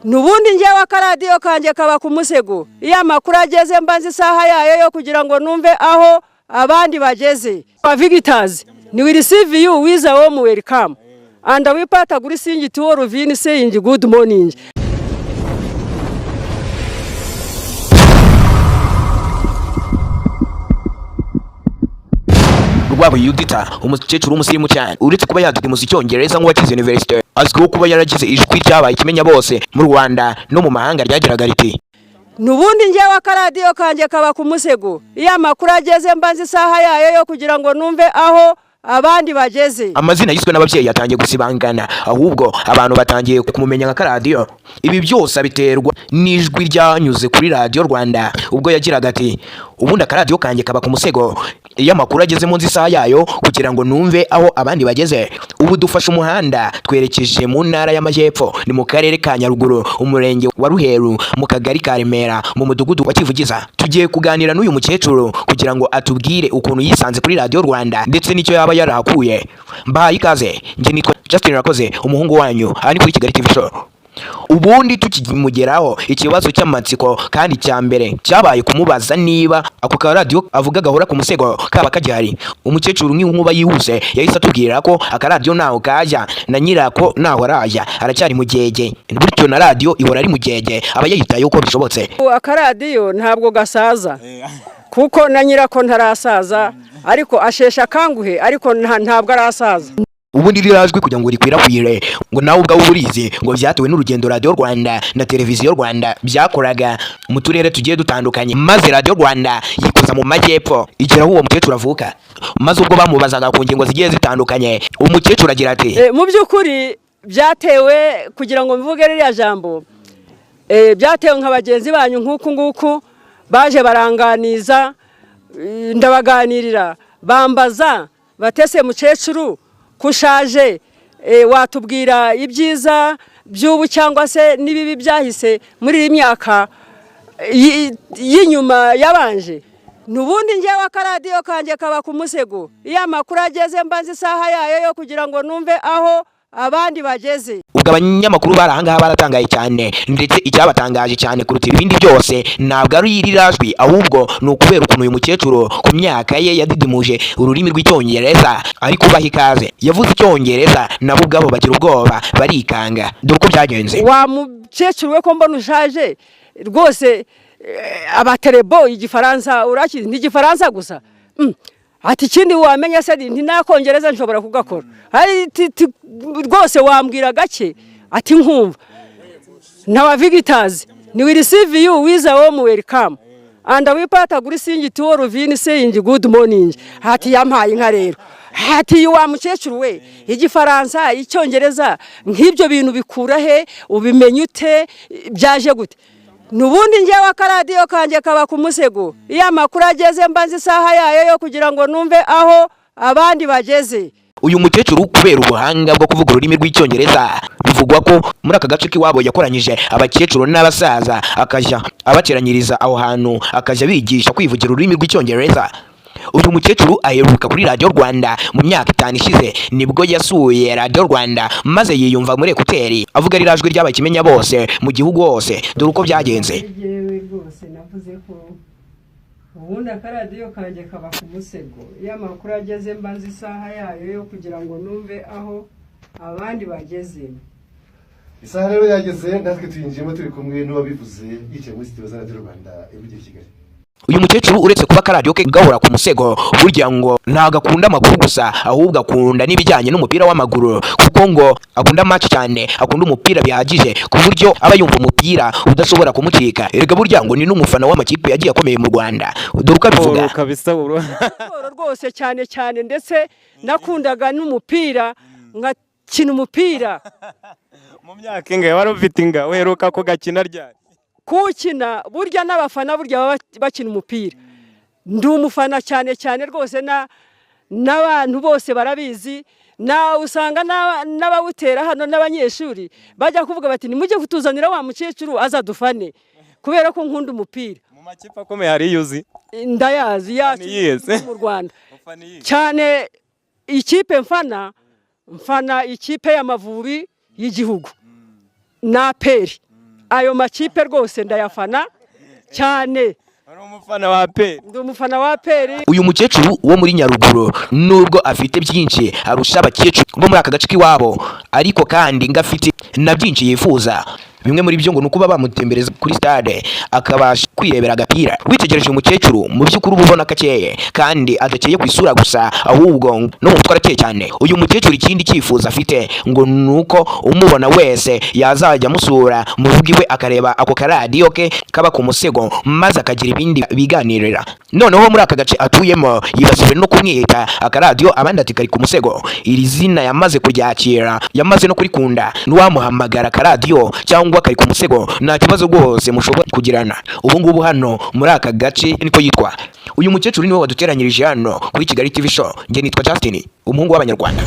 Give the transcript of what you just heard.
nubundi njyewe akaradiyo kanjye kaba kumusego iyo amakuru ageze mbanze isaha yayo yo kugirango numve aho abandi bageze. Wa visitors, we will receive you with a warm welcome and we part agree sing to all of you saying good morning. Rwabo Yudita umukecuru w'umusirimu cyane uretse kuba yaduka mu Cyongereza nk'uwakize university azwiho kuba yaragize ijwi ryabaye ikimenya bose mu Rwanda no mu mahanga ryageraga riti nubundi njyewe akaradiyo kanjye kaba kumusego iyo amakuru ageze mbanze isaha yayo yo kugirango numve aho abandi bageze. Amazina yiswe n'ababyeyi yatangiye gusibangana ahubwo abantu batangiye kumumenya nka karadiyo. Ibi byose biterwa n'ijwi ryanyuze kuri Radio Rwanda ubwo yagiraga ati ubundi akaradiyo kanjye kaba kumusego iyo amakuru ageze mu isaha yayo kugira ngo numve aho abandi bageze. Ubu dufashe umuhanda twerekeje mu ntara y'Amajyepfo ni mu karere ka Nyaruguru umurenge wa Ruheru mu kagari ka Remera mu mudugudu wa Kivugiza. Tugiye kuganira n'uyu mukecuru kugira ngo atubwire ukuntu yisanze kuri Radio Rwanda ndetse n'icyo yaba yarahakuye. Mbahaye ikaze, njye nitwa Justin Rakoze umuhungu wanyu ari kuri Kigali TV Show. Ubundi tukimugeraho ikibazo cy'amatsiko kandi cya mbere cyabaye kumubaza niba ako ka radio avuga gahora ku musego kaba kajyari. Umukecuru nk'inkuba yihuse yahise atubwira ko akaradiyo naho kajya na nyirako naho araja aracyari mu gege, bityo na radio ihora ari mu gege aba yayitaye uko bishobotse. Akaradiyo ntabwo gasaza kuko na nyirako ntarasaza ariko ashesha kanguhe ariko ntabwo arasaza. Ubundi rirazwi kugira ngo rikwirakwire ngo nawe ubwawe uburizi ngo byatewe n'urugendo Radio Rwanda na Televiziyo Rwanda byakoraga mu turere tugiye dutandukanye, maze Radio Rwanda yikuza mu Majyepfo igeraho uwo mukecuru avuka. Maze ubwo bamubazaga ku ngingo zigiye zitandukanye umukecuru agira ati mu by'ukuri byatewe kugira ngo mvuge ririya jambo byatewe nk'abagenzi banyu nk'uku nguku baje baranganiza ndabaganirira bambaza batese mukecuru kushaje watubwira ibyiza by'ubu cyangwa se nibibi byahise muri imyaka y'inyuma yabanje. Nubundi njyewe akaradiyo kanjye kaba kumusego iyo amakuru ageze mbanze isaha yayo yo kugirango numve aho abandi bageze. Ubwo abanyamakuru barahangaha baratangaye cyane ndetse icyabatangaje cyane kuruta ibindi byose ntabwo ari irirajwi ahubwo ni ukubera ukuntu uyu mukecuru ku myaka ye yadidimuje ururimi rw'Icyongereza ariko baha ikaze yavuze Icyongereza nabo ubwabo bagira ubwoba barikanga. Dore uko byagenze. Wa Mucecuru we ko mbona ushaje rwose abaterebo igifaransa urakizi ni igifaransa gusa ati ikindi wamenya se ntinakongereza nshobora kugakora rwose wambwira gake ati nkumva na visitors we will receive you with a warm welcome and we part agree sing to all of you saying good morning. Ati yampaye inka rero ati wa mukecuru we igifaransa Icyongereza nk'ibyo bintu bikura he ubimenye ute byaje gute. Nubundi njyewe akaradiyo kanjye kaba kumusego iyo amakuru ageze mbanze isaha yayo yo kugira ngo numve aho abandi bageze. Uyu mukecuru kubera ubuhanga bwo kuvuga ururimi rw'Icyongereza bivugwa ko muri aka gace k'iwabo yakoranyije abakecuru n'abasaza akajya abateranyiriza aho hantu akajya bigisha kwivugira ururimi rw'Icyongereza. Uyu mukecuru aheruka kuri Radio Rwanda mu myaka 5 ishize nibwo yasuye Radio Rwanda maze yiyumva muri ekuteri avuga rirajwi ryabaye ikimenya bose mu gihugu hose. Dore uko byagenze. Njyewe rwose navuze ko ubundi akaradiyo kanjye kaba kumusego iyo amakuru ageze mbanze isaha yayo yo kugira ngo numve aho abandi bageze. Isaha rero yageze natwe tuyinjiyemo turi kumwe n'uwabivuze yicaye muri studio za Radio Rwanda ivugiye Kigali. Uyu mukecuru uretse kuba akaradiyo ke gahora ku musego burya ngo ntago akunda amakuru gusa ahubwo akunda n'ibijyanye n'umupira w'amaguru kuko ngo akunda match cyane akunda umupira bihagije ku buryo aba yumva umupira udashobora kumucika. Erega burya ngo ni n'umufana w'amakipe yagiye akomeye mu Rwanda. Dore uko abivuga kabisa rwose cyane cyane ndetse nakundaga n'umupira nkakina umupira mu myaka ingahe wari ufite inga uheruka ko gakina ryari? Kukina burya n'abafana burya bakina umupira ndi umufana cyane cyane rwose n'abantu bose barabizi na usanga n'abawutera hano n'abanyeshuri bajya kuvuga bati nimujye kutuzanira wa mukecuru azadufane kubera ko nkunda umupira. Mu makipe akomeye hari yuzi ndayazi mu Rwanda cyane ikipe mfana ikipe y'Amavubi y'igihugu na peri ayo makipe rwose ndayafana cyane. Uri umufana wa APR? Ndi umufana wa APR. Uyu mukecuru wo muri Nyaruguru nubwo afite byinshi arusha abakecuru bo muri aka gace k'iwabo, ariko kandi ngafite na byinshi yifuza. Bimwe muri byo ngo nukuba bamutembereza kuri stade akabasha kwirebera agapira. Witegereje umukecuru mu by'ukuri ubona akakeye kandi adakeye ku isura gusa, ahubwo no mu mutwe arakeye cyane. Uyu mukecuru ikindi cyifuza afite ngo nuko umubona wese yazajya musura mu rugo iwe akareba ako karadiyo ke kaba ku musego, maze akagira ibindi biganirira. Noneho muri aka gace atuyemo yibasiwe no kumwita akaradiyo abandi ati kari ku musego. Iri zina yamaze kuryakira, yamaze no kurikunda. N'uwamuhamagara akaradiyo cyangwa kari ku musego nta kibazo rwose mushobora kugirana. Ubu ngubu hano muri aka gace niko yitwa. Uyu mukecuru niwe waduteranyirije hano kuri Kigali TV show. Nge nitwa Justin, umuhungu w'Abanyarwanda.